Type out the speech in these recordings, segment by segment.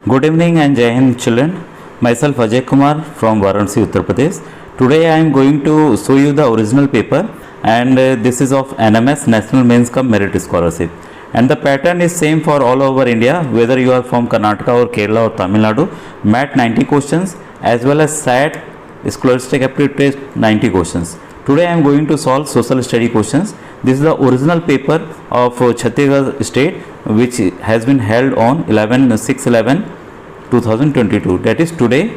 Good evening and Jai Hind children. Myself Ajay Kumar from Varanasi, Uttar Pradesh. Today I am going to show you the original paper and this is of NMS National Mains Cum Merit Scholarship. And the pattern is same for all over India, whether you are from Karnataka or Kerala or Tamil Nadu. MAT 90 questions as well as SAT Scholastic Aptitude Test 90 questions. Today I am going to solve social study questions. This is the original paper of Chhattisgarh state which has been held on 6/11/2022, that is today.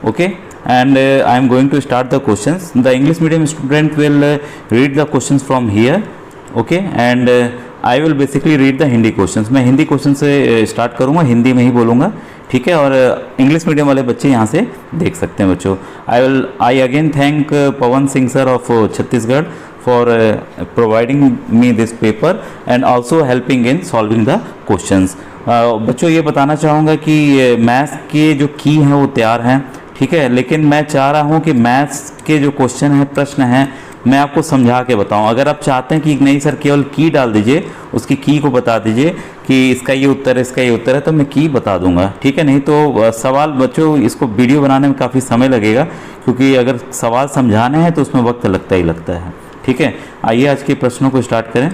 Okay, and I am going to start the questions. The English medium student will read the questions from here. Okay, and I will basically read the Hindi questions. मैं Hindi question से start करूँगा, हिंदी में ही बोलूँगा, ठीक है. और English medium वाले बच्चे यहाँ से देख सकते हैं बच्चों. I again thank Pawan Singh sir of Chhattisgarh for providing me this paper and also helping in solving the questions. बच्चों ये बताना चाहूँगा कि मैथ्स के जो की हैं वो तैयार हैं, ठीक है, लेकिन मैं चाह रहा हूँ कि मैथ्स के जो क्वेश्चन हैं, प्रश्न हैं, मैं आपको समझा के बताऊँ. अगर आप चाहते हैं कि नहीं सर केवल की डाल दीजिए, उसकी की को बता दीजिए कि इसका ये उत्तर है, इसका ये उत्तर है, तो मैं की बता दूंगा, ठीक है. नहीं तो सवाल बच्चों इसको वीडियो बनाने में काफ़ी समय लगेगा, क्योंकि अगर सवाल समझाने हैं तो उसमें वक्त लगता ही लगता है, ठीक है. आइए आज के प्रश्नों को स्टार्ट करें.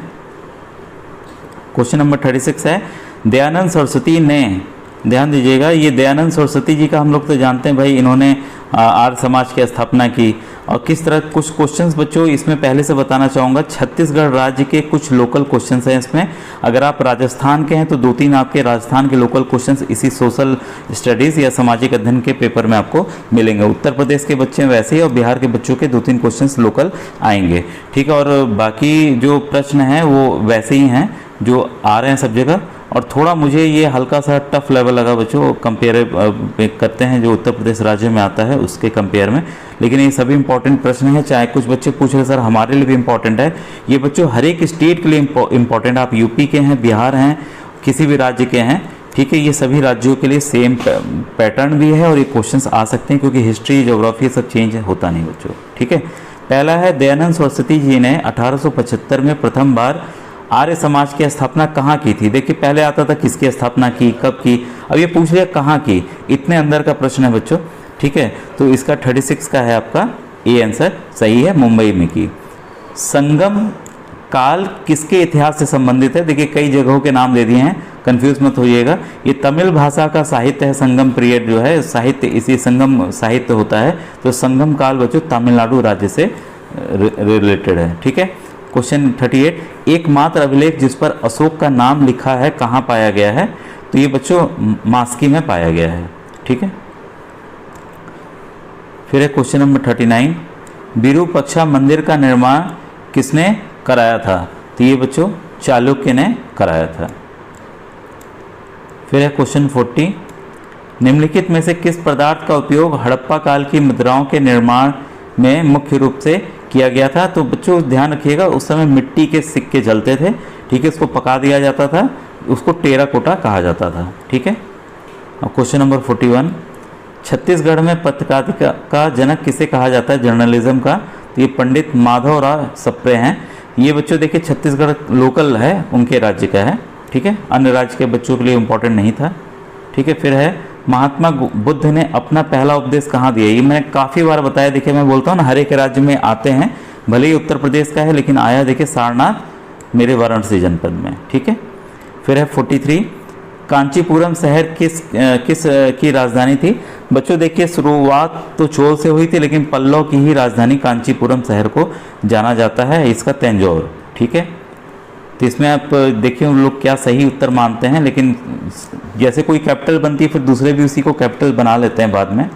क्वेश्चन नंबर 36 है, दयानंद सरस्वती ने, ध्यान दीजिएगा, ये दयानंद सरस्वती जी का हम लोग तो जानते हैं भाई, इन्होंने आर्य समाज की स्थापना की. और किस तरह कुछ क्वेश्चंस बच्चों इसमें पहले से बताना चाहूँगा. छत्तीसगढ़ राज्य के कुछ लोकल क्वेश्चंस हैं इसमें. अगर आप राजस्थान के हैं तो 2-3 आपके राजस्थान के लोकल क्वेश्चंस इसी सोशल स्टडीज़ या सामाजिक अध्ययन के पेपर में आपको मिलेंगे. उत्तर प्रदेश के बच्चे वैसे ही और बिहार के बच्चों के 2-3 क्वेश्चंस लोकल आएंगे, ठीक है. और बाकी जो प्रश्न हैं वो वैसे ही हैं जो आ रहे हैं सब जगह. और थोड़ा मुझे ये हल्का सा टफ लेवल लगा बच्चों, कंपेयर करते हैं जो उत्तर प्रदेश राज्य में आता है उसके कंपेयर में. लेकिन ये सभी इंपॉर्टेंट प्रश्न हैं. चाहे कुछ बच्चे पूछ रहे सर हमारे लिए भी इंपॉर्टेंट है, ये बच्चों हर एक स्टेट के लिए इंपॉर्टेंट. आप यूपी के हैं, बिहार हैं, किसी भी राज्य के हैं, ठीक है, ये सभी राज्यों के लिए सेम पैटर्न भी है और ये क्वेश्चंस आ सकते हैं, क्योंकि हिस्ट्री, ज्योग्राफी सब चेंज होता नहीं बच्चों, ठीक है. पहला है, दयानंद सरस्वती जी ने 1875 में प्रथम बार आर्य समाज की स्थापना कहाँ की थी. देखिए पहले आता था किसकी स्थापना की, कब की, अब ये पूछ लिया कहाँ की. इतने अंदर का प्रश्न है बच्चों, ठीक है. तो इसका 36 का है आपका ए आंसर सही है, मुंबई में की. संगम काल किसके इतिहास से संबंधित है. देखिए कई जगहों के नाम दे दिए हैं, कंफ्यूज मत होइएगा. ये तमिल भाषा का साहित्य है, संगम पीरियड जो है साहित्य, इसी संगम साहित्य होता है. तो संगम काल बच्चों तमिलनाडु राज्य से रिलेटेड है, ठीक है. क्वेश्चन 38, एकमात्र अभिलेख जिस पर अशोक का नाम लिखा है कहाँ पाया गया है. तो ये बच्चों मास्की में पाया गया है, ठीक है. फिर है क्वेश्चन नंबर 39, विरूपाक्षा मंदिर का निर्माण किसने कराया था. तो ये बच्चों चालुक्य ने कराया था. फिर है क्वेश्चन 40, निम्नलिखित में से किस पदार्थ का उपयोग हड़प्पा काल की मुद्राओं के निर्माण में मुख्य रूप से किया गया था. तो बच्चों ध्यान रखिएगा, उस समय मिट्टी के सिक्के जलते थे, ठीक है, उसको पका दिया जाता था, उसको टेराकोटा कहा जाता था, ठीक है. अब क्वेश्चन नंबर 41, छत्तीसगढ़ में पत्रकारिता का जनक किसे कहा जाता है, जर्नलिज्म का. तो ये पंडित माधवराव सप्रे हैं. ये बच्चों देखिए छत्तीसगढ़ लोकल है, उनके राज्य का है, ठीक है, अन्य राज्य के बच्चों के लिए इम्पोर्टेंट नहीं था, ठीक है. फिर है, महात्मा बुद्ध ने अपना पहला उपदेश कहाँ दिया. ये मैंने काफ़ी बार बताया. देखिए मैं बोलता हूँ ना, हर एक राज्य में आते हैं, भले ही उत्तर प्रदेश का है लेकिन आया देखिए सारनाथ मेरे वाराणसी जनपद में, ठीक है. फिर है 43, कांचीपुरम शहर किस की राजधानी थी. बच्चों देखिए शुरुआत तो चोल से हुई थी, लेकिन पल्लव की ही राजधानी कांचीपुरम शहर को जाना जाता है, इसका तंजौर, ठीक है. तो इसमें आप देखिए उन लोग क्या सही उत्तर मानते हैं, लेकिन जैसे कोई कैपिटल बनती है फिर दूसरे भी उसी को कैपिटल बना लेते हैं बाद में.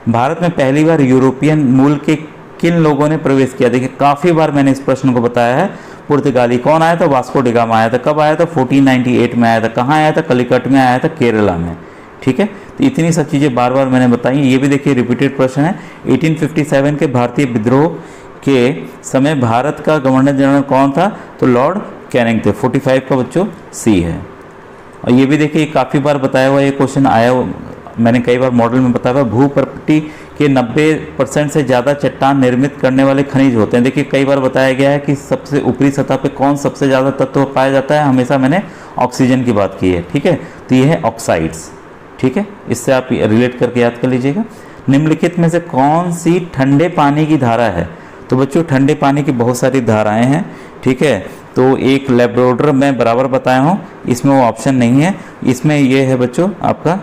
भारत में पहली बार यूरोपियन मूल के किन लोगों ने प्रवेश किया. देखिए काफ़ी बार मैंने इस प्रश्न को बताया है. पुर्तगाली कौन आया था, वास्को डी गामा आया था. कब आया था, 1498 में आया था. कहाँ आया था, कलिकट में आया था, केरला में, ठीक है. तो इतनी सब चीज़ें बार बार मैंने बताई. ये भी देखिए रिपीटेड प्रश्न है. 1857 के भारतीय विद्रोह के समय भारत का गवर्नर जनरल कौन था. तो लॉर्ड कैनिंग थे. 45 का बच्चों सी है. और ये भी देखिए काफ़ी बार बताया हुआ ये क्वेश्चन आया, मैंने कई बार मॉडल में बताया हुआ. भूप्रपट्टी के 90% से ज़्यादा चट्टान निर्मित करने वाले खनिज होते हैं. देखिए कई बार बताया गया है कि सबसे ऊपरी सतह पे कौन सबसे ज़्यादा तत्व पाया जाता है. हमेशा मैंने ऑक्सीजन की बात की है, ठीक है. तो ये है ऑक्साइड्स, ठीक है, इससे आप रिलेट करके याद कर लीजिएगा। निम्नलिखित में से कौन सी ठंडे पानी की धारा है? तो बच्चों ठंडे पानी की बहुत सारी धाराएं हैं, ठीक है। तो एक लैब्रोडर मैं बराबर बताया हूँ, इसमें वो ऑप्शन नहीं है, इसमें ये है बच्चों आपका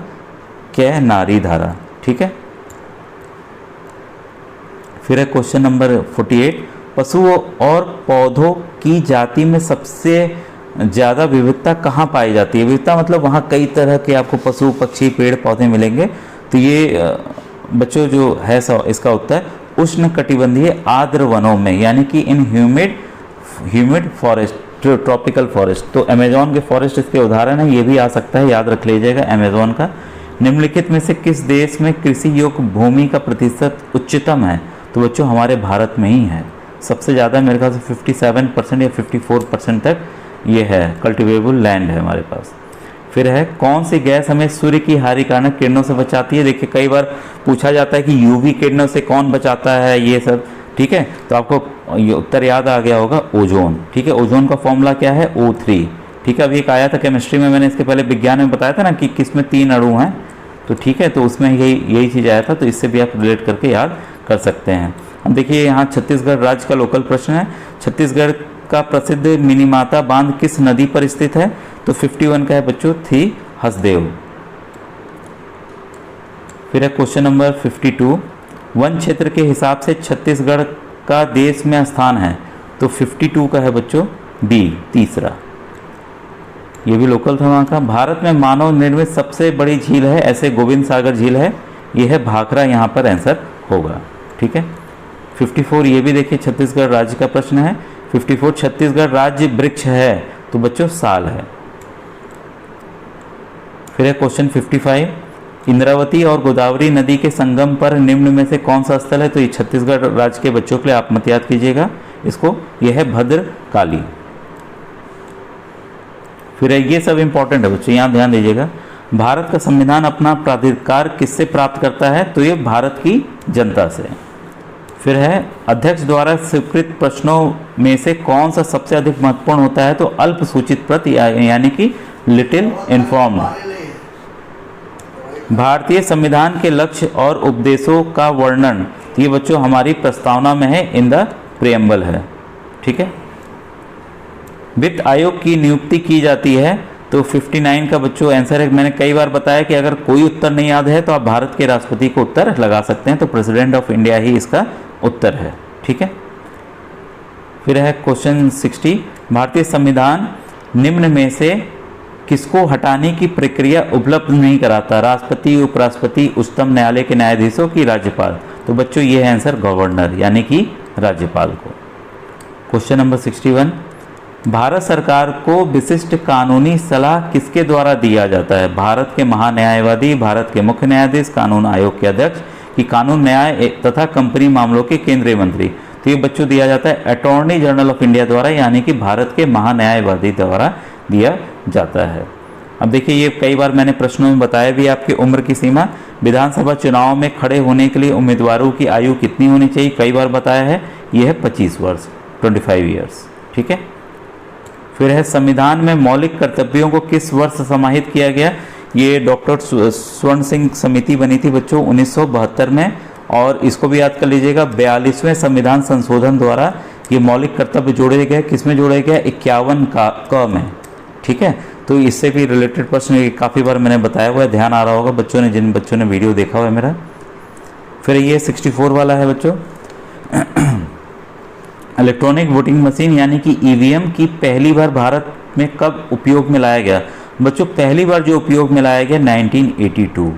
क्या है, नारी धारा, ठीक है। फिर है क्वेश्चन नंबर 48, पशुओं और पौधों की जाति में सबसे ज़्यादा विविधता कहाँ पाई जाती है? विविधता मतलब वहाँ कई तरह के आपको पशु पक्षी पेड़ पौधे मिलेंगे। तो ये बच्चों जो है इसका उत्तर उष्ण कटिबंधीय आर्द्र वनों में, यानी कि इन ह्यूमिड फॉरेस्ट, ट्रॉपिकल फॉरेस्ट। तो अमेजोन के फॉरेस्ट इसके उदाहरण है, ये भी आ सकता है, याद रख लीजिएगा अमेजोन का। निम्नलिखित में से किस देश में कृषि योग्य भूमि का प्रतिशत उच्चतम है? तो बच्चों हमारे भारत में ही है, सबसे ज़्यादा मेरे ख्याल से 57% या 54% तक ये है, कल्टिवेबल लैंड है हमारे पास। फिर है कौन सी गैस हमें सूर्य की हानिकारक किरणों से बचाती है? देखिए कई बार पूछा जाता है कि यूवी किरणों से कौन बचाता है, ये सब, ठीक है। तो आपको ये उत्तर याद आ गया होगा, ओजोन, ठीक है। ओजोन का फॉर्मूला क्या है? O3, ठीक है। अभी एक आया था केमिस्ट्री में, मैंने इसके पहले विज्ञान में बताया था ना कि किसमें 3 अणु हैं, तो ठीक है, तो उसमें यही चीज़ आया था, तो इससे भी आप रिलेट करके याद कर सकते हैं। अब देखिए यहाँ छत्तीसगढ़ राज्य का लोकल प्रश्न है, छत्तीसगढ़ का प्रसिद्ध मिनीमाता बांध किस नदी पर स्थित है? तो 51 का है बच्चों, थी हसदेव। फिर है क्वेश्चन नंबर 52, वन क्षेत्र के हिसाब से छत्तीसगढ़ का देश में स्थान है? तो 52 का है बच्चों, बी, तीसरा। ये भी लोकल था वहाँ का। भारत में मानव निर्मित सबसे बड़ी झील है, ऐसे गोविंद सागर झील है, ये है भाखड़ा, यहाँ पर आंसर होगा, ठीक है। 54 ये भी देखिए छत्तीसगढ़ राज्य का प्रश्न है। 54 छत्तीसगढ़ राज्य वृक्ष है? तो बच्चों साल है। फिर है क्वेश्चन 55, इंद्रावती और गोदावरी नदी के संगम पर निम्न में से कौन सा स्थल है? तो ये छत्तीसगढ़ राज्य के बच्चों के लिए आप मत याद कीजिएगा इसको, यह है भद्रकाली। फिर है ये सब इंपॉर्टेंट है बच्चों, यहाँ ध्यान दीजिएगा। भारत का संविधान अपना प्राधिकार किससे प्राप्त करता है? तो ये भारत की जनता से। फिर है अध्यक्ष द्वारा स्वीकृत प्रश्नों में से कौन सा सबसे अधिक महत्वपूर्ण होता है? तो अल्प सूचित प्रत, यानी कि लिटिल इन्फॉर्म्ड। भारतीय संविधान के लक्ष्य और उपदेशों का वर्णन, तो ये बच्चों हमारी प्रस्तावना में है, इन द प्रियम्बल है, ठीक है। वित्त आयोग की नियुक्ति की जाती है? तो 59 का बच्चों आंसर है। मैंने कई बार बताया कि अगर कोई उत्तर नहीं याद है तो आप भारत के राष्ट्रपति को उत्तर लगा सकते हैं, तो प्रेसिडेंट ऑफ इंडिया ही इसका उत्तर है, ठीक है। फिर है क्वेश्चन 60, भारतीय संविधान निम्न में से किसको हटाने की प्रक्रिया उपलब्ध नहीं कराता? राष्ट्रपति, उपराष्ट्रपति, उच्चतम न्यायालय के न्यायाधीशों की राज्यपाल? तो बच्चों ये है आंसर गवर्नर, यानी कि राज्यपाल को। क्वेश्चन नंबर 61, भारत सरकार को विशिष्ट कानूनी सलाह किसके द्वारा दिया जाता है? भारत के महान्यायवादी, भारत के मुख्य न्यायाधीश, कानून आयोग के अध्यक्ष, कि कानून न्याय तथा कंपनी मामलों के केंद्रीय मंत्री? तो ये बच्चों दिया जाता है अटॉर्नी जनरल ऑफ इंडिया द्वारा, यानी कि भारत के महान्यायवादी द्वारा दिया जाता है। अब देखिए ये कई बार मैंने प्रश्नों में बताया भी, आपकी उम्र की सीमा विधानसभा चुनाव में खड़े होने के लिए उम्मीदवारों की आयु कितनी होनी चाहिए? कई बार बताया है, ये है 25 वर्ष, 25 ईयर्स, ठीक है। फिर है संविधान में मौलिक कर्तव्यों को किस वर्ष समाहित किया गया? ये डॉक्टर स्वर्ण सिंह समिति बनी थी बच्चों 1972 में, और इसको भी याद कर लीजिएगा 42वें संविधान संशोधन द्वारा ये मौलिक कर्तव्य जोड़े गए। किसमें जोड़े गए? 51 का में, ठीक है। तो इससे भी रिलेटेड प्रश्न काफ़ी बार मैंने बताया हुआ है, ध्यान आ रहा होगा बच्चों ने, जिन बच्चों ने वीडियो देखा हुआ है मेरा। फिर ये 64 वाला है बच्चों, इलेक्ट्रॉनिक वोटिंग मशीन यानी कि ईवीएम की पहली बार भारत में कब उपयोग में लाया गया? बच्चों पहली बार जो उपयोग में लाया गया 1982,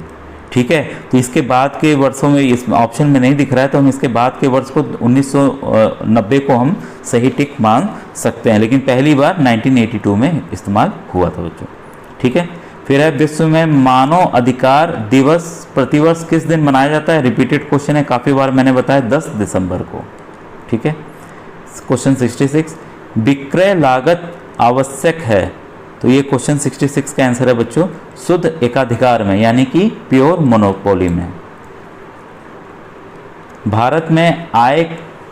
ठीक है। तो इसके बाद के वर्षों में इस ऑप्शन में नहीं दिख रहा है, तो हम इसके बाद के वर्ष को 1990 को हम सही टिक मान सकते हैं, लेकिन पहली बार 1982 में इस्तेमाल हुआ था बच्चों, ठीक है। फिर है विश्व में मानव अधिकार दिवस प्रतिवर्ष किस दिन मनाया जाता है? रिपीटेड क्वेश्चन है, काफ़ी बार मैंने बताया 10 दिसंबर को, ठीक है। क्वेश्चन 66, विक्रय लागत आवश्यक है? तो ये क्वेश्चन 66 का आंसर है बच्चों शुद्ध एकाधिकार में, यानी कि प्योर मोनोपोली में। भारत में आय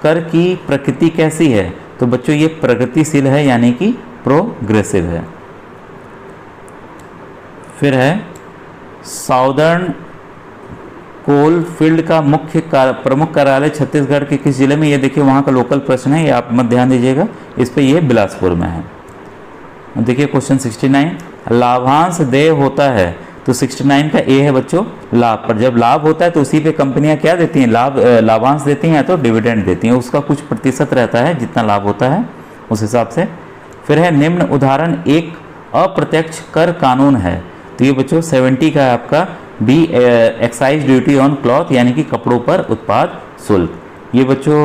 कर की प्रकृति कैसी है? तो बच्चों ये प्रगतिशील है, यानी कि प्रोग्रेसिव है। फिर है साउदर्न कोल फील्ड का प्रमुख कार्यालय छत्तीसगढ़ के किस जिले में? ये देखिए वहाँ का लोकल प्रश्न है, ये आप मत ध्यान दीजिएगा इस पे, ये बिलासपुर में है। देखिए क्वेश्चन 69, लाभांश देय होता है तो 69 का ए है बच्चों लाभ पर। जब लाभ होता है तो उसी पे कंपनियां क्या देती हैं? लाभांश देती हैं तो डिविडेंड देती हैं, उसका कुछ प्रतिशत रहता है जितना लाभ होता है उस हिसाब से। फिर है निम्न उदाहरण एक अप्रत्यक्ष कर कानून है, तो ये बच्चों 70 का है आपका B, excise duty on cloth, यानी कि कपड़ों पर उत्पाद शुल्क। ये बच्चों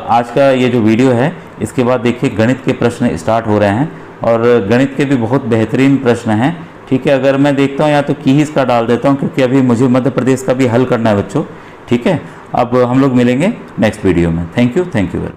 आज का ये जो वीडियो है, इसके बाद देखिए गणित के प्रश्न स्टार्ट हो रहे हैं और गणित के भी बहुत बेहतरीन प्रश्न हैं। ठीक है, अगर मैं देखता हूँ या तो कीज का डाल देता हूँ, क्योंकि अभी मुझे मध्य प्रदेश का भी हल करना है बच्चों। ठीक है, अब हम लोग मिलेंगे नेक्स्ट वीडियो में। Thank you.